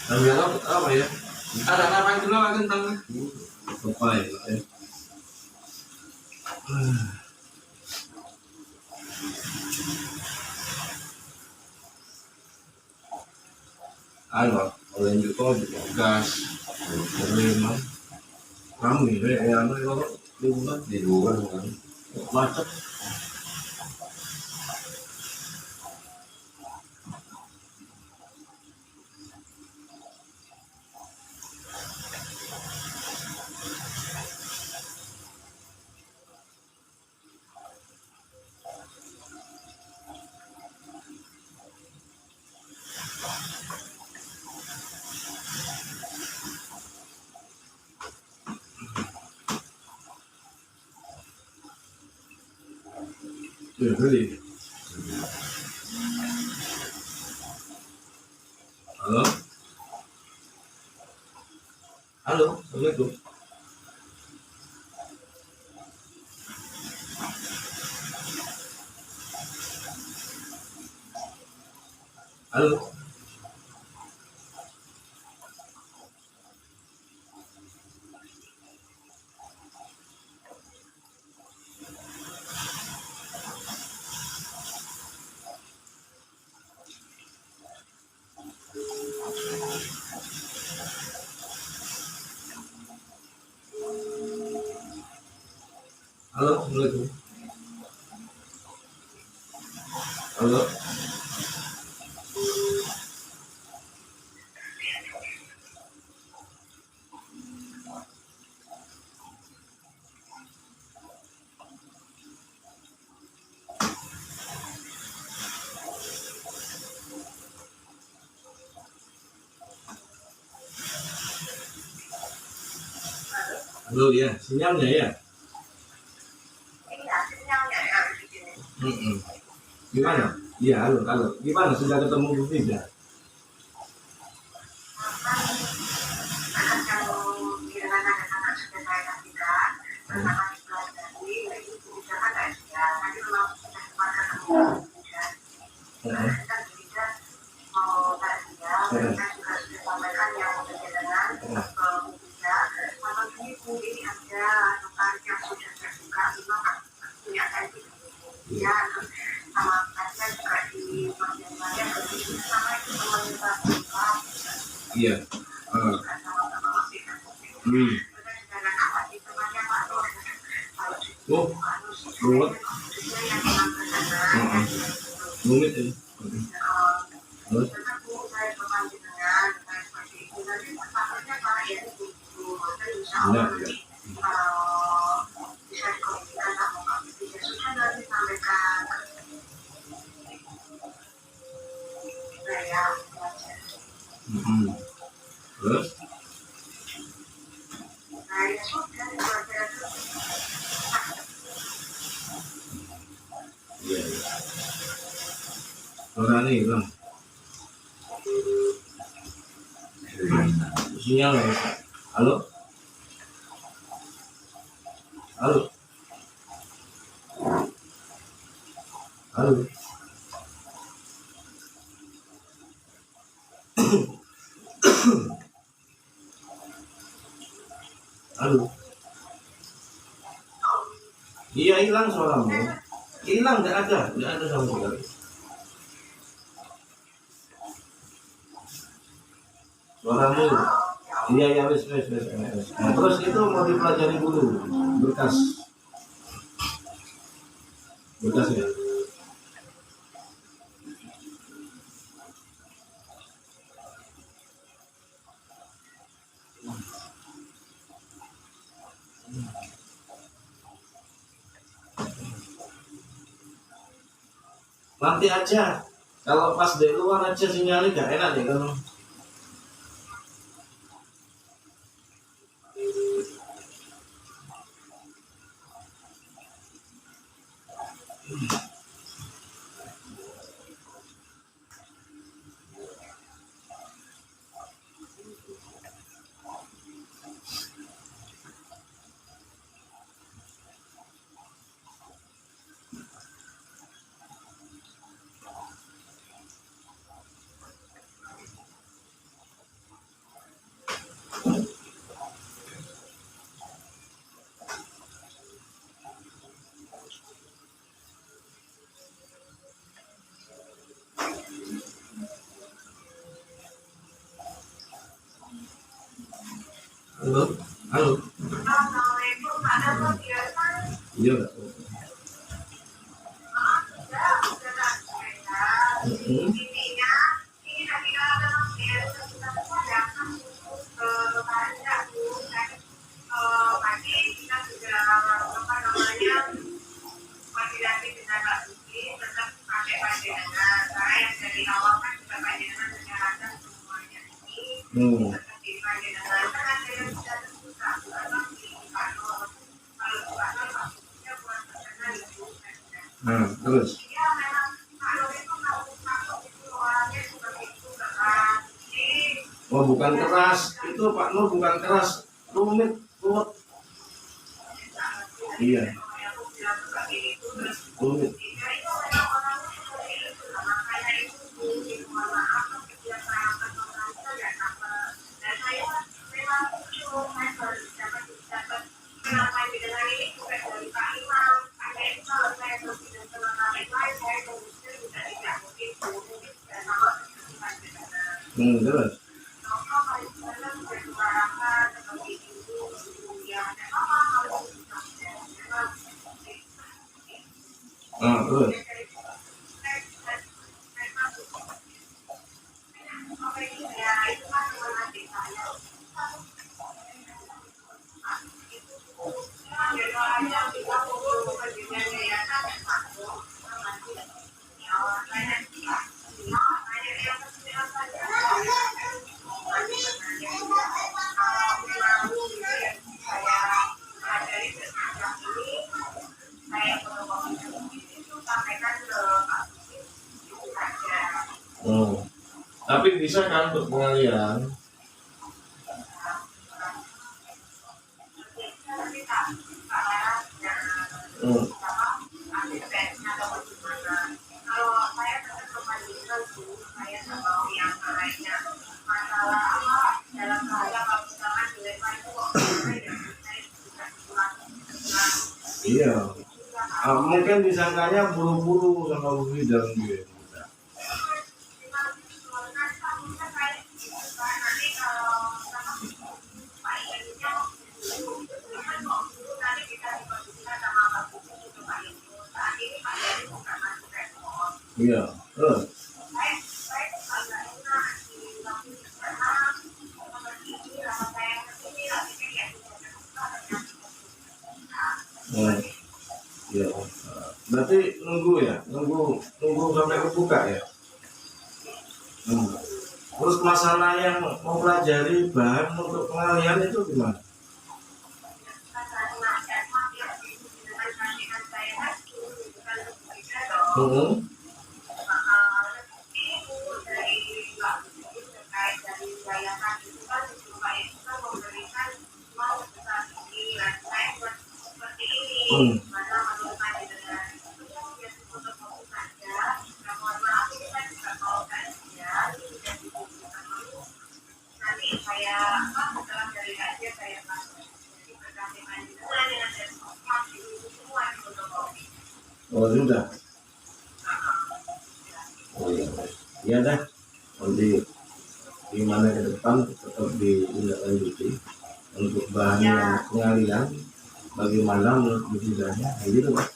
Tanggal apa ya? Ada nama itu lah tentang apa ya? Ano, orang juga gas, memang kami ano itu di luar kan macet. Ya, really. Halo, halo, assalamualaikum. Halo, halo, assalamualaikum. Halo, halo ya, sinyalnya ya. Gimana? Iya, halo, halo. Gimana sudah ketemu Bu Frida? Iya. Oh, ruwet. Rumit ini. Terus? Iya, iya. Terus? Iya, iya. Suara nih, Bang. Sinyal ya? Halo? Halo? Halo? Halo? Iya, hilang suaramu. Hilang, nggak ada sama sekali. Suaramu. Iya, ya, wes. Nah, terus itu mau dipelajari dulu berkasnya. nanti aja. Kalau pas di luar aja sinyalnya gak enak deh kalau. Halo, halo. Iya. Hmm. Nah, terus. Oh, bukan keras. Itu Pak Nur bukan keras. Rumit, ruwet. Iya. Rumit. Terus. Terus. Tapi bisa kan untuk pengalian? Iya. Mungkin disangkanya buru-buru sama beli dalam dia. Iya, terus. Ya, berarti nunggu ya, nunggu sampai kebuka ya. Terus masalah yang mempelajari bahan untuk pengalian itu gimana? Oh sudah. Oh iya. Iya dah. Nanti gimana ke depan tetap ditindaklanjuti untuk bahannya pengalian bagaimana menurut muridnya gitu Pak.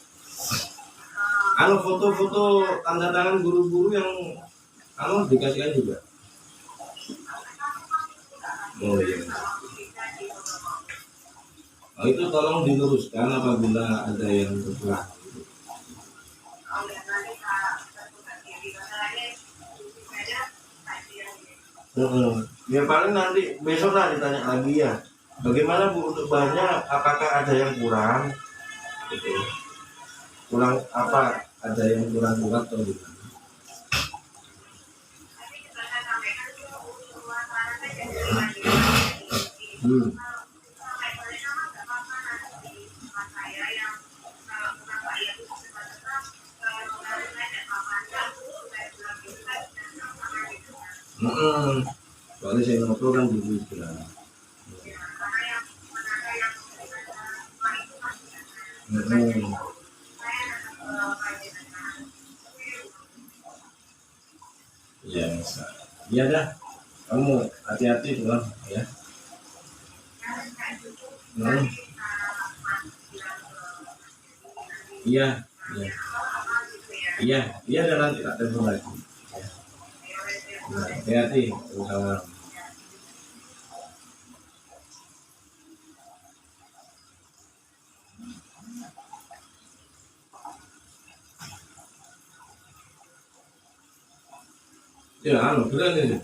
Kalau foto-foto tanda tangan guru-guru yang dikasihkan juga. Oh iya. Oh, itu tolong diluruskan apabila ada yang berkurang. Ya paling nanti besok lah ditanya lagi ya. Bagaimana Bu untuk bahannya? Apakah ada yang kurang? Gitu. Kurang apa? Ada yang kurang kuat atau gimana? Hmm. Soalnya saya ngobrol kan dulu bilang. Iya, bisa. Iya dah. Kamu hati-hati pulang ya. Hmm. Iya, iya, iya, iya dan nanti tak telepon lagi. Ya. Nah, hati-hati. Sama. Ya, keren ini.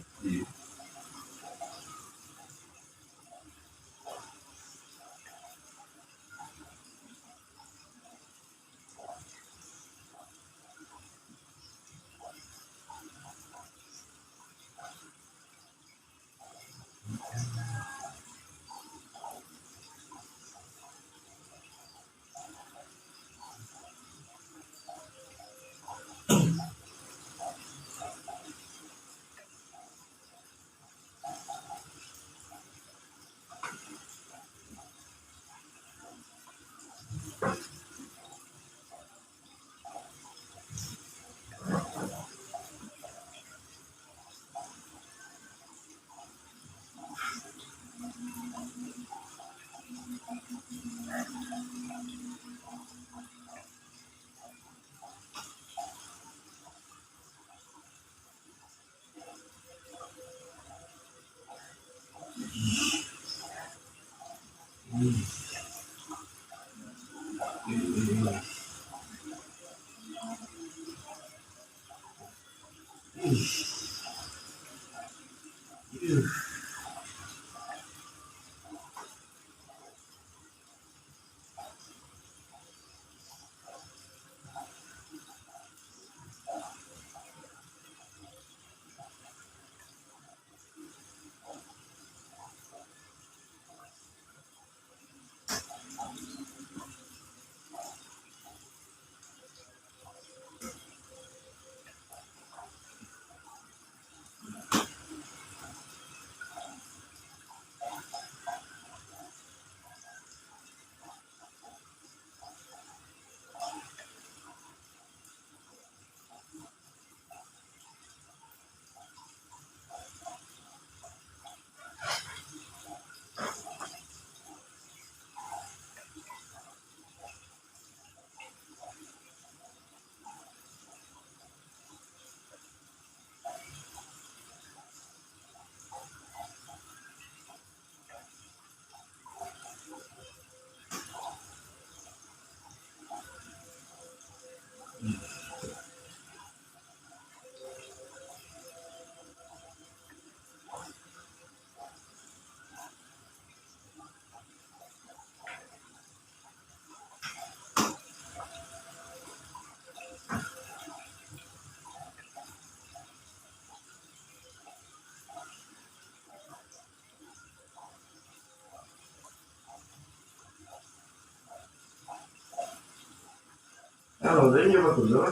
Kalau dari coba dulu,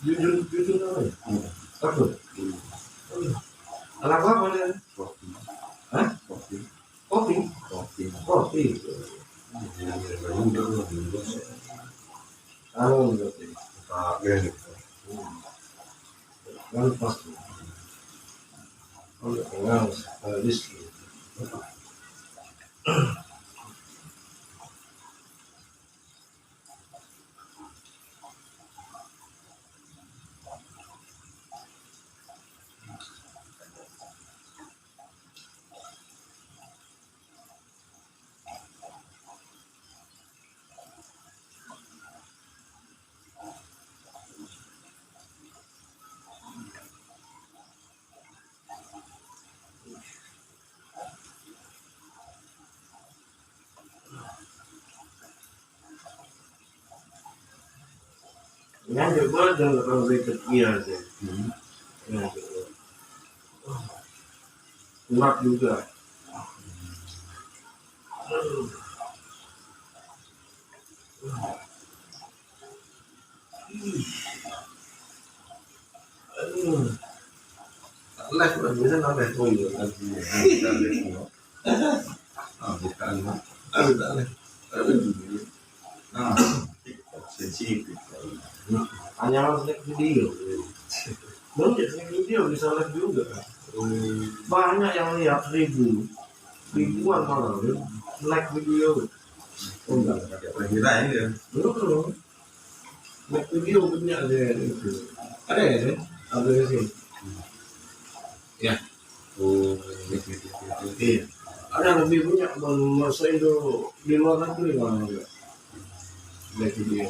jujur jujur apa ya? Takut. Anak apa nih? Hah? Kopi. Kopi. Kalau berarti. Kan pasti. Kalau pengawas, diski. Nyanyi gue jangan terlalu deket dia aja. Ya, kuat juga. Les udah bisa nambah tuh ya. Sensitif. Hanya harus lihat video. Mungkin video bisa lihat juga. Banyak yang lihat ribuan malah like video. Enggak pakai kita ini ya. Belum. Like video punya ada itu. Ada ya sih? Ada sih. Ya. Oh, Iya. Ada yang lebih punya masa itu di luar negeri malah enggak. Like video.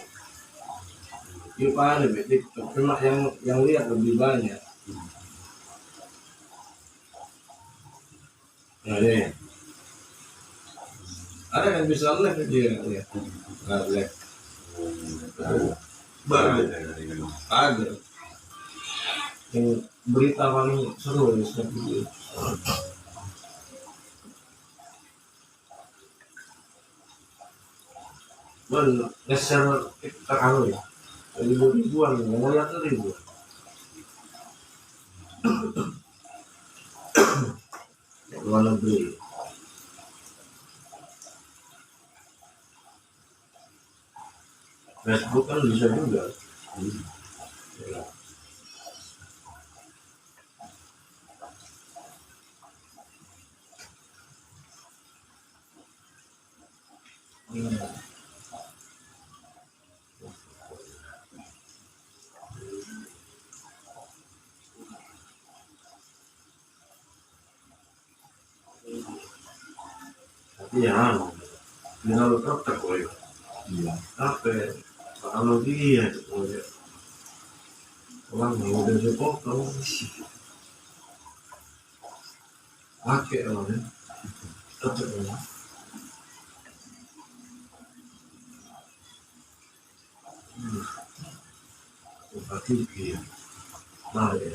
Yuk ada betik, cuma yang lihat lebih banyak. Nah deh. Ada yang bisa live dia ya. Nggak live. Baru ada. Yang berita paling seru ya setiap video. Nge-share TikTok anu ya. Ribuan yang lihat ribu. Luar negeri. Facebook kan bisa juga. Ya. Tapi ya, tinggal praktek kok ya. iya. Apa? Kalau dia tuh ya. Orang yang udah sepotong pakai orang ya. Tetap ya. Berarti ya. Nah ya.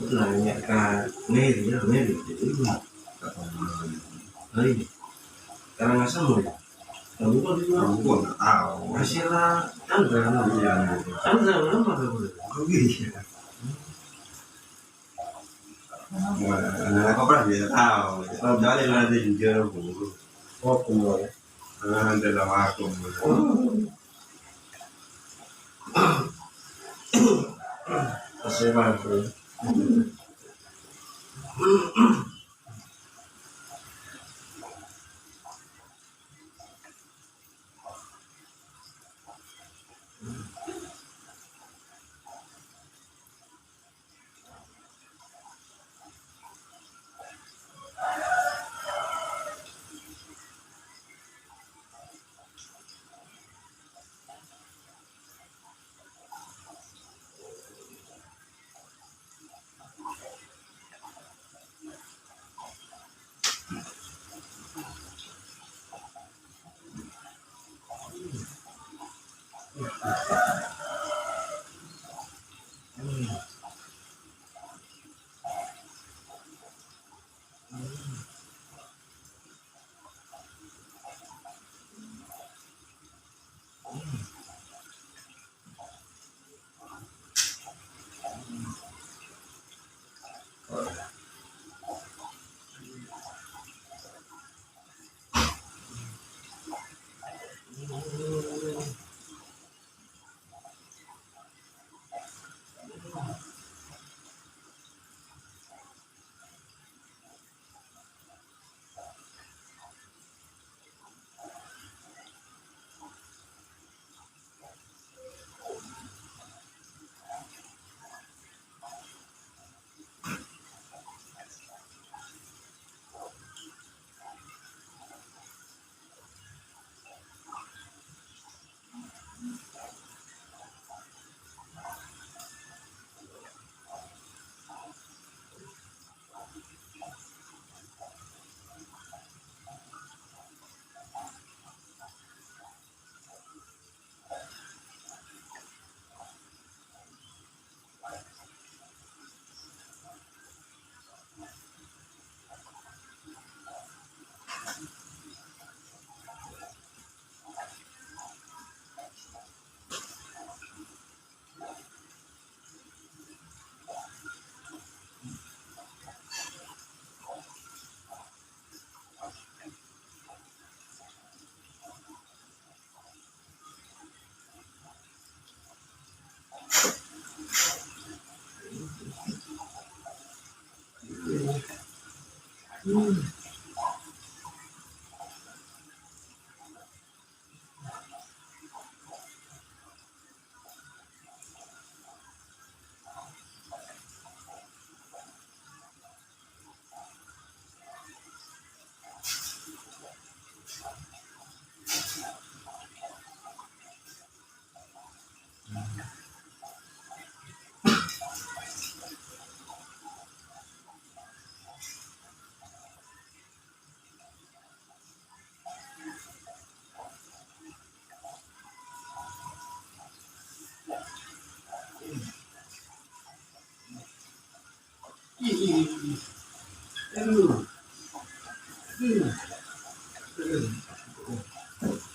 Nanya ke Mary ya, Mary jadi ini karena nggak sama ya. Kamu kok di mana? Aku nggak tahu. Hasilnya Chandra kan? Iya. Chandra kenapa kamu? Oh iya. Apa pernah dia tahu? Jadi nanti juga aku. Oh keluar ya. Dalam aku. Kasih bantu. Aduh.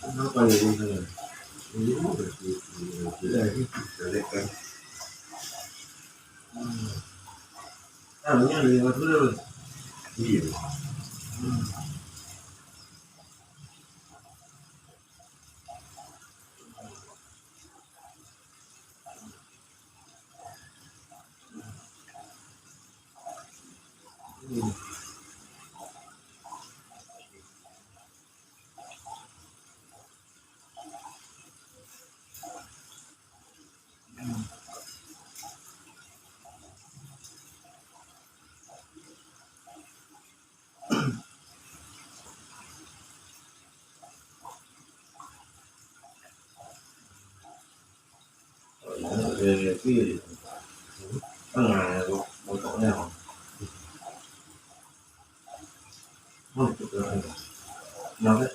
Kenapa ya ini? Ini berarti jelek kan. Anunya lewat dulu. Iya. Về cái tengah motornya kenapa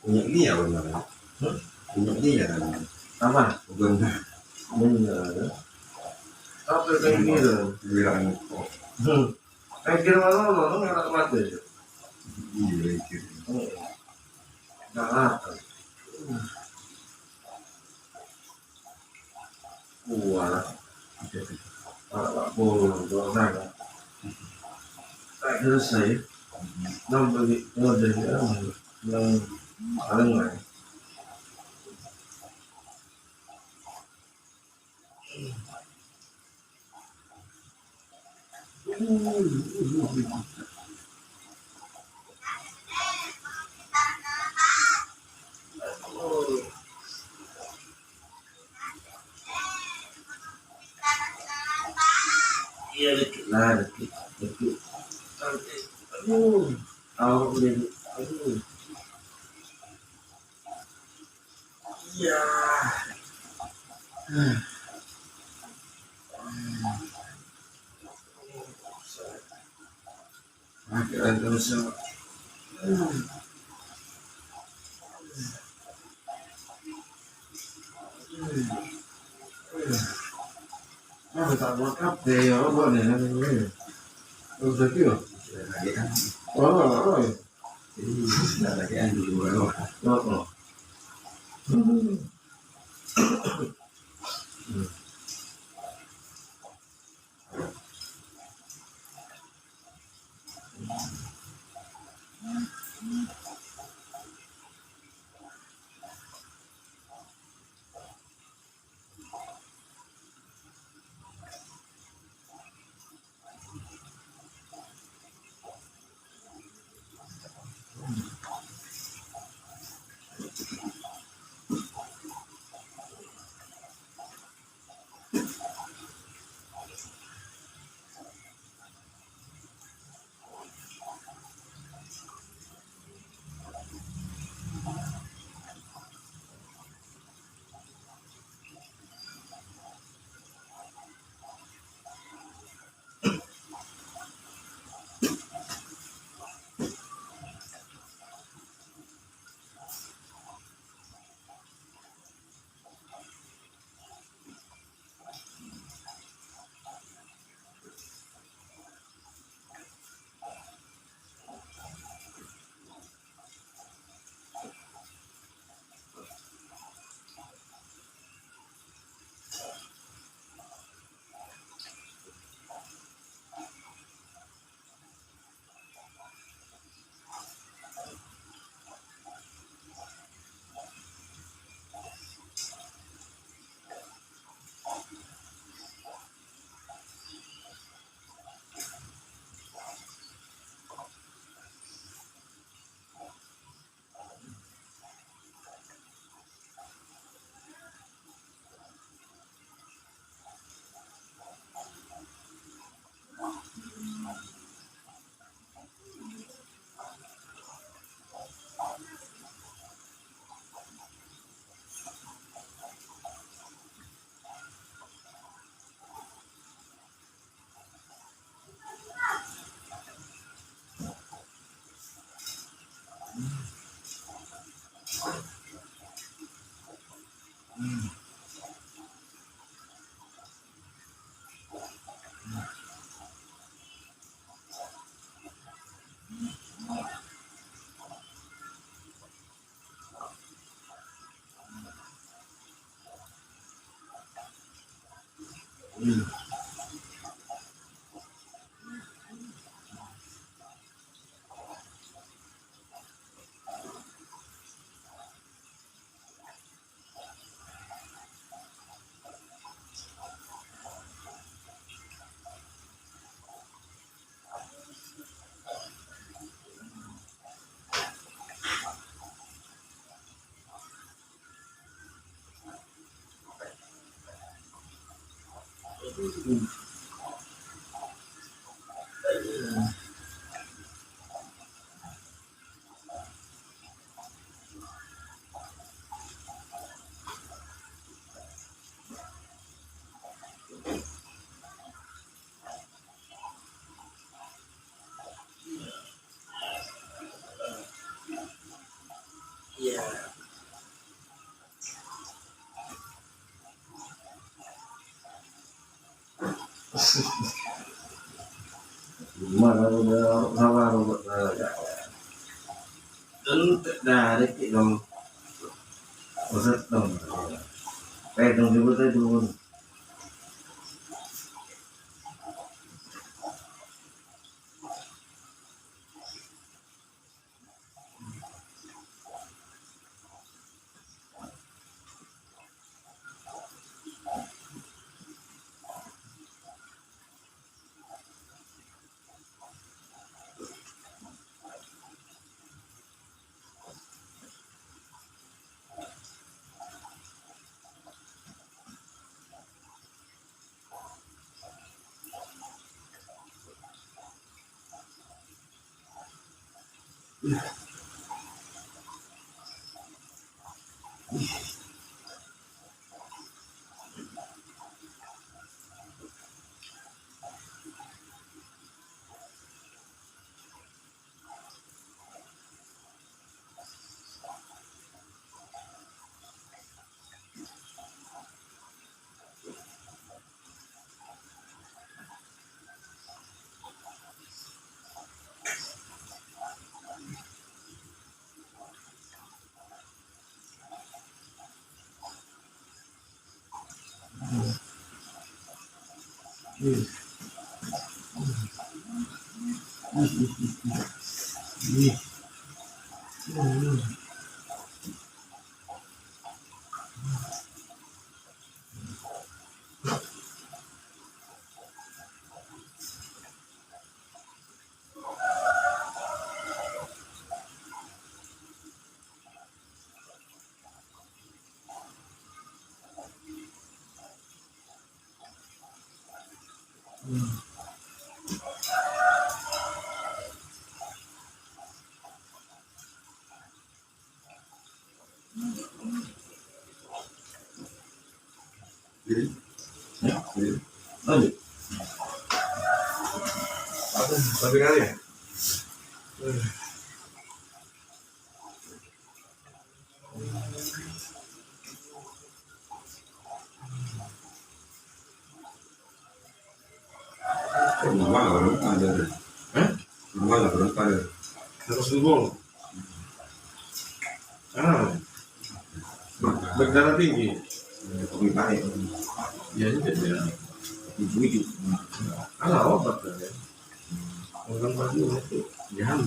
Minyak dia benar. Minyak dia kan. apa Bukan bener apa kayak gitu bilang kok. kayak gitu malah lo nggak mati Iya gitu. nggak apa wah Pak Bolo nggak tak selesai nang bagi dari yang paling lain iya dikit lah dikit aduh tahu udah aduh iya akhirnya terus tak buat apa ya apa nih ini udah kira Lagi kan. oh Jadi tidak lagi yang dulu. oh Hmm. Iya. Gimana udah sama robot dan dari dong maksud dong kayak dong juga tadi dulu. Jadi, Ya, jadi, lanjut. Tapi kali ya. rumah lah belum ada. Hah? Rumah lah belum ada. Terus dulu. Ah, berdarah tinggi. Komunikasi. Ya ini dia. Ibu-ibu. Kalau obat kan ya. Orang baju itu jam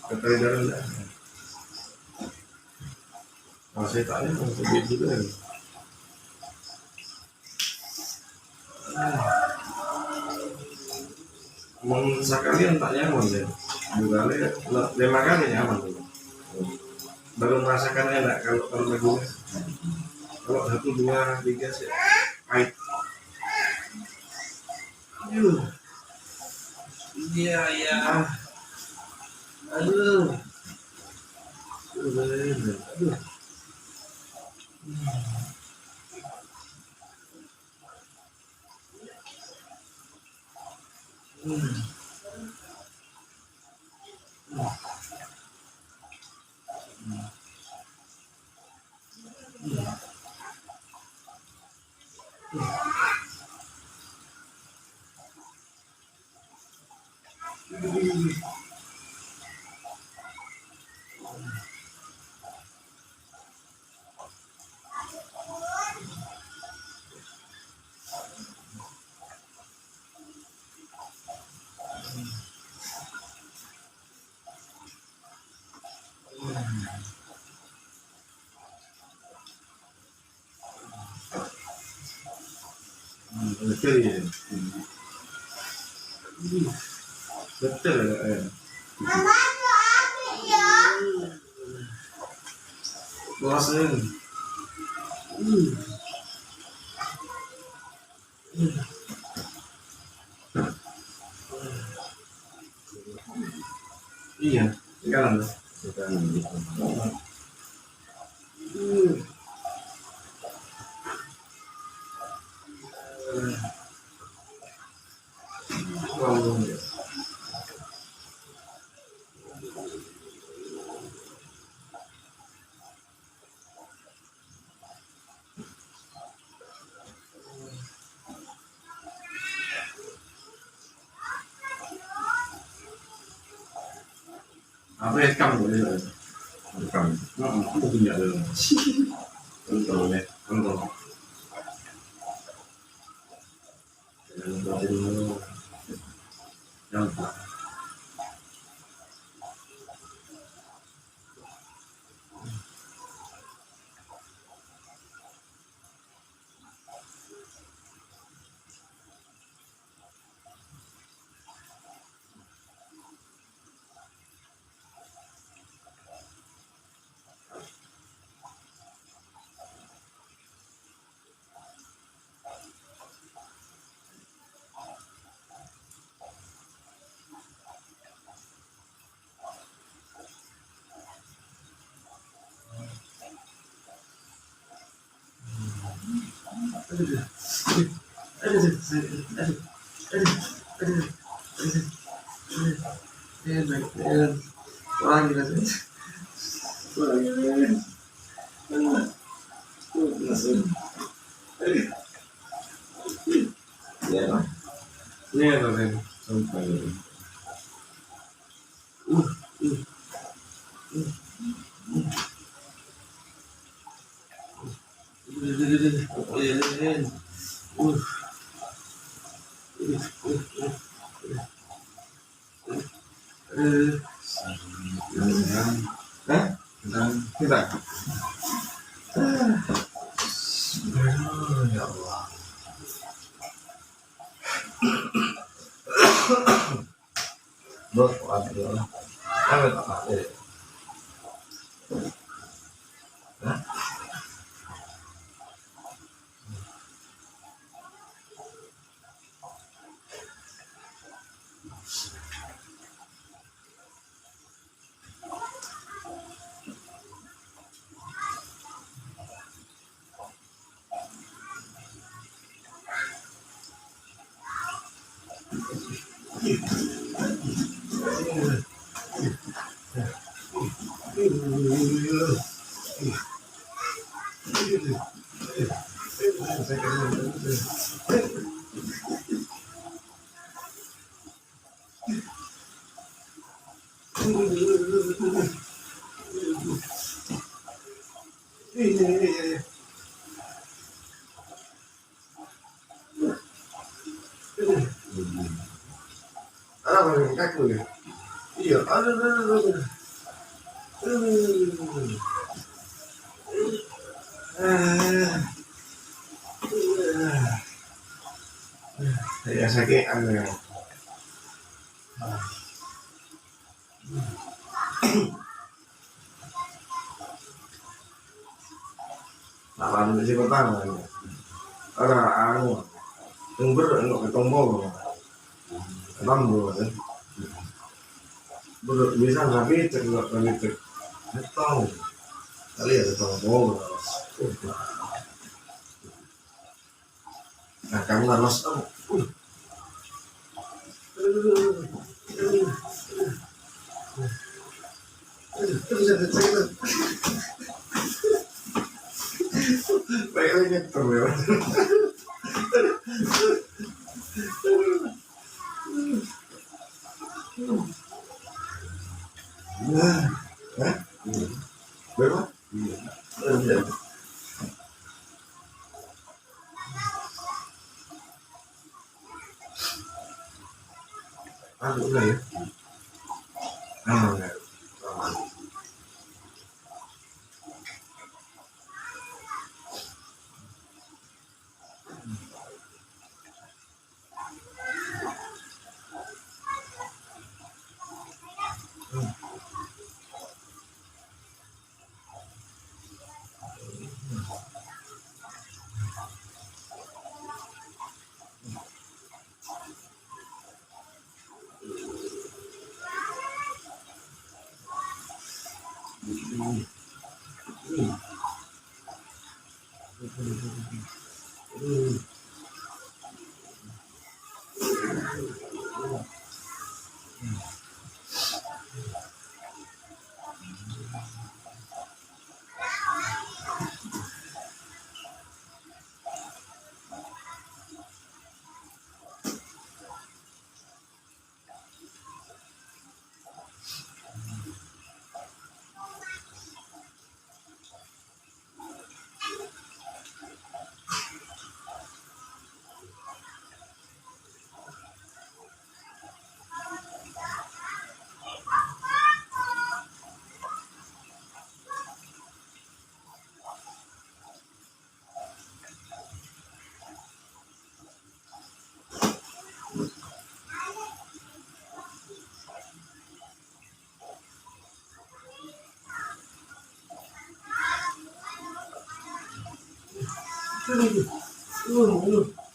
keterangan darah. Kalau saya tanya mau sedih juga ya. Sekalian tak nyaman deh. Dua kali, 5 kali nyaman dulu. Baru merasakan enak kalau lagunya. Kalau 1, 2, 3 sih pahit. Aduh. Iya ya. Aduh. Aduh. Betul ya. Betul ya. Bosan. Iya, sekarang tuh. Sekarang gitu. Apa ya kamu boleh? Rekam. Aku punya dulu. Kontrol ya. Kontrol. Berarti dulu. Yang orang gila sih. Orang gila. Ini apa kan? Sampai. Hah? Dan Kita. Ya Allah. Bos, aduh. Apa tak? Hah? Apa yang kaku ya? Iya, aduh. Saya sakit ya. Lawan di kota mana? Ada anu, tunggu enggak ketemu, ketemu kan? Bisa tapi enggak kali tahu. Kali ada tahu. Nah kamu harus baik lagi tuh ya. Nah, hah? Berapa? Iya. Aduh lah ya. Enggak.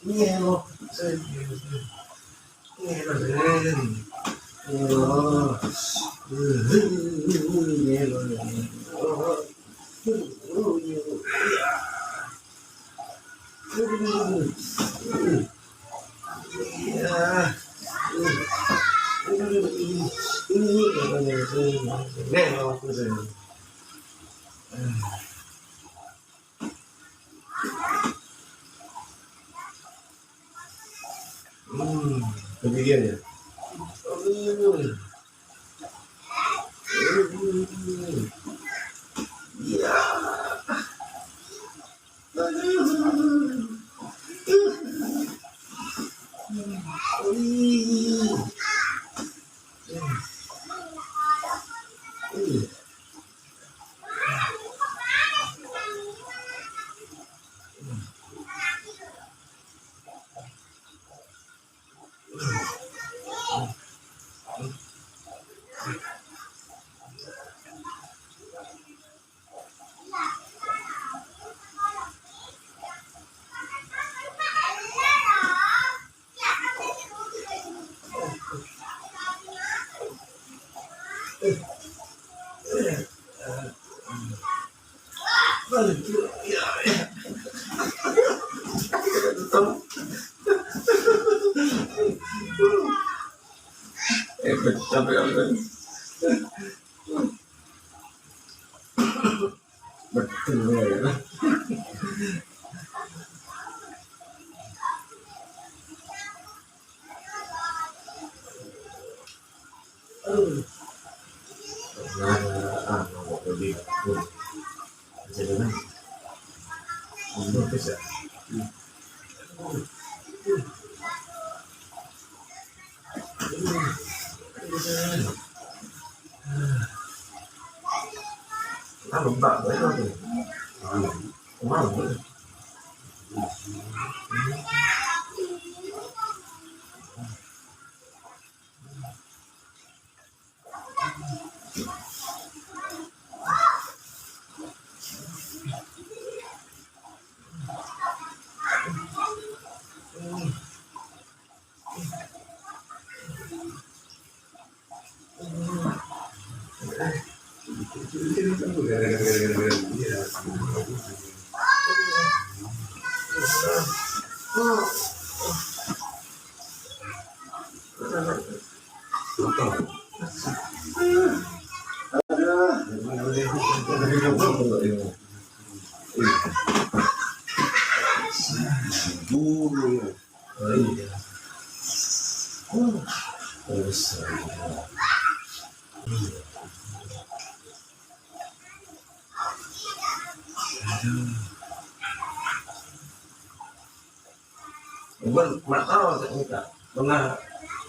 Ngelo. Kemudian ya. Ya. Sampai kapan? Betul ya. Bisa. Lupa banget tuh. Malu. Bukan nggak tahu saya enggak pernah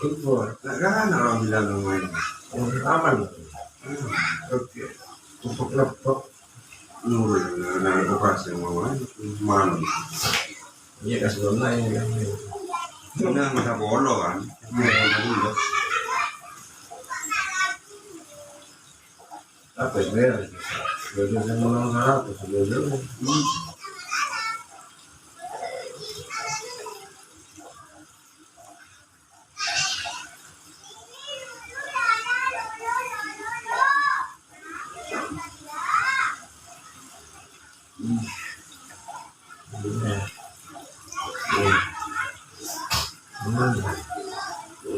info Kan orang bilang main. aman Oke. untuk laptop. Nurul, nah operasi mau mana? Iya kan sebelum lain kan. Udah masa polo kan? Iya. Apa yang beres? Belajar sama orang Arab, belajar.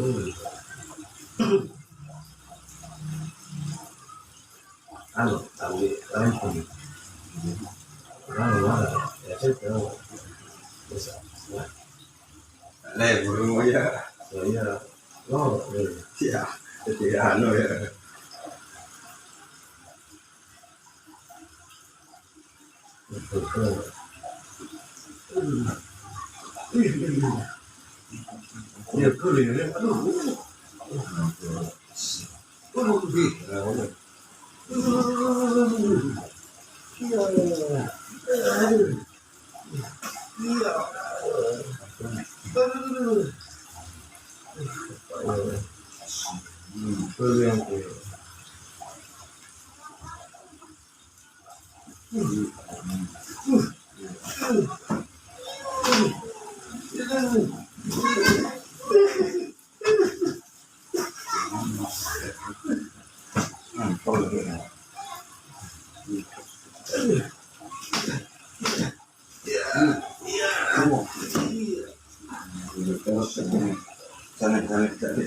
Anu, tapi rempong. Anu, ya saya tahu. Bisa. Burung ya. Saya, oh, Ya, jadi anu ya. Dia kulit, aduh.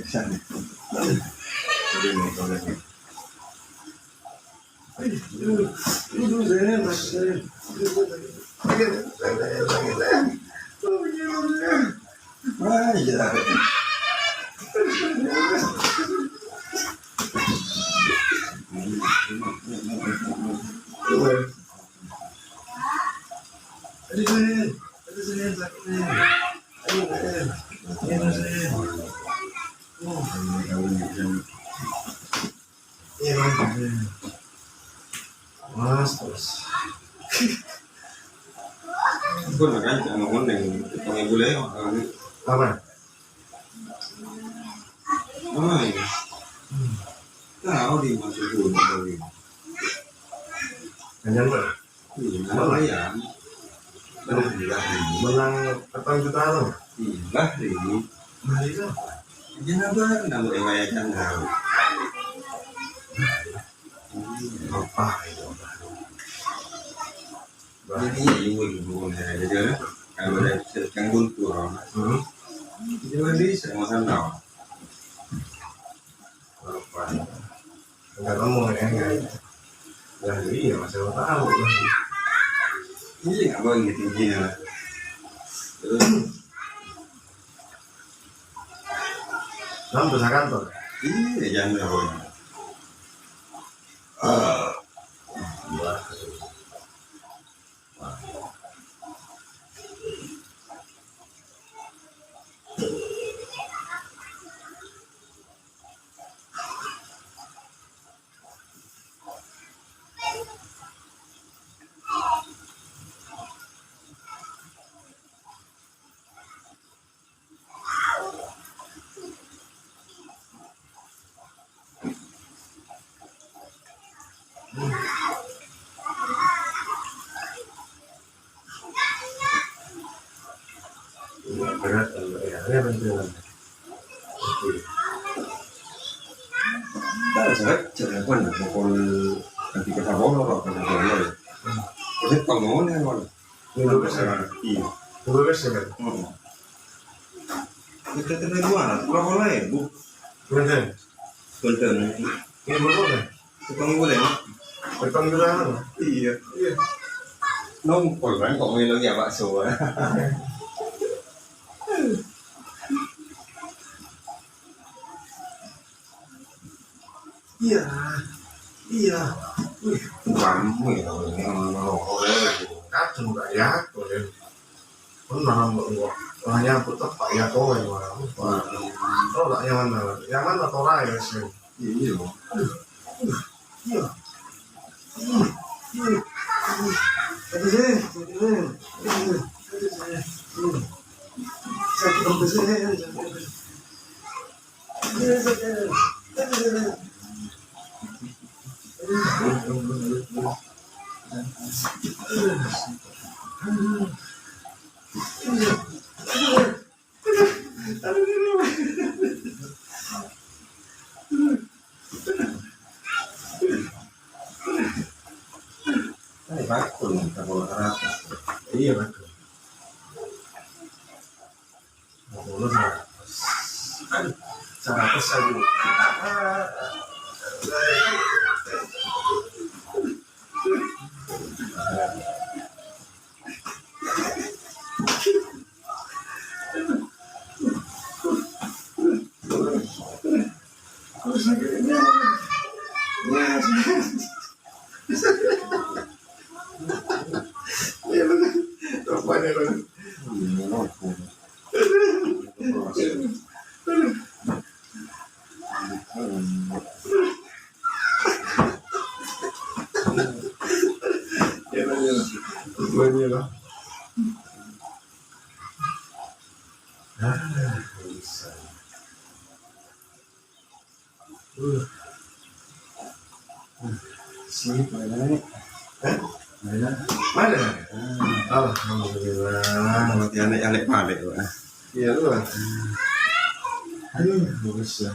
Sana. Mas terus. Gue makan sama kuning, pakai gulai Apa? ini. Tahu di masuk gulai tadi. Ganyan ba? Iya, ya. Menang katang jutaan lo? Iya, ini. Mari ka. Jangan apa, namun yang kayak canggah. Apa itu? Jadi ibu jadi kalau ada sedang buntu orang, jadi bisa makan tahu. Apa? Enggak kamu enggak. Ya iya masih tahu. Ini nggak boleh tingginya. Kamu bisa kantor? Iya jangan tahu. Berat ya, ini penting. Saya cakap pun pukul nanti kita bawa kan boleh. Jadi kalau ni kan, Dulu kesana. iya. Dulu kesana. Kita kena dua, berapa lain bu? Betul. Betul. Ini boleh. Tukang boleh. Petang jutaan. Iya. Iya. Nongol kan kok main lagi bakso. Iya. Iya. Kamu ya, yang oleh. Kacung gak ya, boleh. Pernah nggak? Hanya tetap Pak Yato yang mana? Oh tak yang mana Tora ya sih? Iya. Iya. Tadi sih. Bakul kalau rata. Iya betul. Boleh Sangat saja. Sini mana? Mana? Mana? Alhamdulillah. Mati anek balik. Iya lu lah. Aduh, bagus ya.